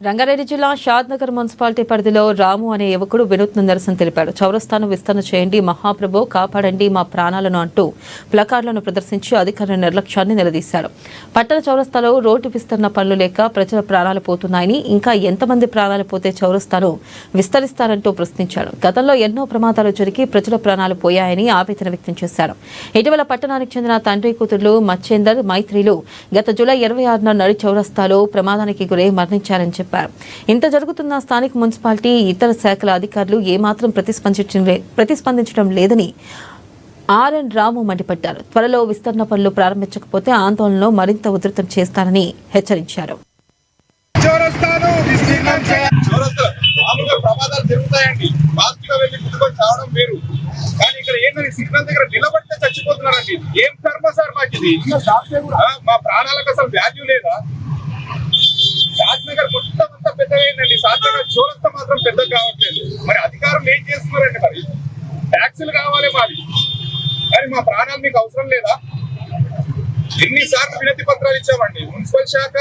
రంగారెడ్డి జిల్లా షాద్నగర్ మున్సిపాలిటీ పరిధిలో రాము అనే యువకుడు వినూత్న నిరసన తెలిపాడు. చౌరస్తాను విస్తరణ చేయండి, మహాప్రభు కాపాడండి మా ప్రాణాలను అంటూ ప్లకార్డులను ప్రదర్శించి అధికారుల నిర్లక్ష్యాన్ని నిలదీశారు. పట్టణ చౌరస్తాలో రోడ్డు విస్తరణ పనులు లేక ప్రజల ప్రాణాలు పోతున్నాయని, ఇంకా ఎంతమంది ప్రాణాలు పోతే చౌరస్తాను విస్తరిస్తారంటూ ప్రశ్నించాడు. గతంలో ఎన్నో ప్రమాదాలు జరిగి ప్రజల ప్రాణాలు పోయాయని ఆవేదన వ్యక్తం చేశారు. ఇటీవల పట్టణానికి చెందిన తండ్రి కూతుర్లు మచ్చేందర్, మైత్రిలు గత జూలై 26న నడి చౌరస్తాలో ప్రమాదానికి గురై మరణించారని చెప్పారు. ఇంత జరుగుతున్న స్థానిక మున్సిపాలిటీ, ఇతర శాఖల అధికారులు ఏమాత్రం ప్రతిస్పందించడం లేదని ఆర్ఎన్ రాము మండిపడ్డారు. త్వరలో విస్తరణ పనులు ప్రారంభించకపోతే ఆందోళనను మరింత ఉధృతం చేస్తారని హెచ్చరించారు. ప్రమాదాలు జరుగుతాయండి, ఫాస్ట్ గా వెళ్ళి గుర్తుకొని చావడం వేరు. కానీ ఇక్కడ ఏంటంటే సిగ్నల్ దగ్గర నిలబడితే చచ్చిపోతున్నారండి. ఏం కర్మ సార్ మాకు ఇది? మా ప్రాణాలకు అసలు వాల్యూ లేదా? షాద్నగర్ మొత్తం అంతా పెద్దగా అయిందండి, షాద్నగర్ చౌరస్తా మాత్రం పెద్దగా కావట్లేదు. మరి అధికారులు ఏం చేస్తున్నారండి? మరి ట్యాక్సులు కావాలి మాది, కానీ మా ప్రాణాలు మీకు అవసరం లేదా? ఎన్నిసార్లు వినతి పత్రాలు ఇచ్చామండి. మున్సిపల్ శాఖ,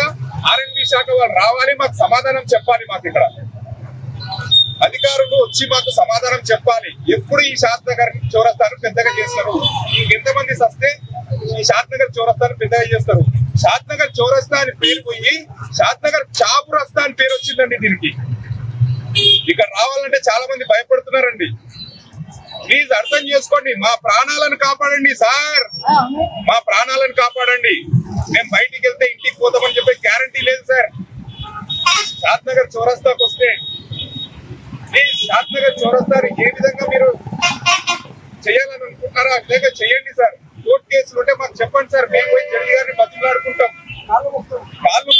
ఆర్ఎండ్బి శాఖ వాళ్ళు రావాలి, మాకు సమాధానం చెప్పాలి. మాకు ఇక్కడ అధికారులు వచ్చి మాకు సమాధానం చెప్పాలి. ఎప్పుడు ఈ షాద్నగర్ చౌరస్తాను పెద్దగా చేస్తారు? ఇంకెంతమంది సస్తే ఈ షాద్నగర్ చౌరస్తాను పెద్దగా చేస్తారు? షాద్నగర్ చౌరస్తా అని పేరు పోయి షాద్నగర్ చాపు రస్తా అని పేరు వచ్చిందండి. దీనికి ఇక్కడ రావాలంటే చాలా మంది భయపడుతున్నారండి. ప్లీజ్ అర్థం చేసుకోండి, మా ప్రాణాలను కాపాడండి సార్, మా ప్రాణాలను కాపాడండి. మేము బయటికి వెళ్తే ఇంటికి పోతామని చెప్పే గ్యారంటీ లేదు సార్. షాద్నగర్ చౌరస్తాకు వస్తే ప్లీజ్ షాద్నగర్ చౌరస్తాని ఏ విధంగా మీరు చేయాలని అనుకుంటున్నారా ఆ విధంగా చేయండి సార్. కోర్టు కేసులు ఉంటే మాకు చెప్పండి సార్, మేము పోయి జడ్జి గారిని బతిమలాడుకుంటాం, కాళ్ళు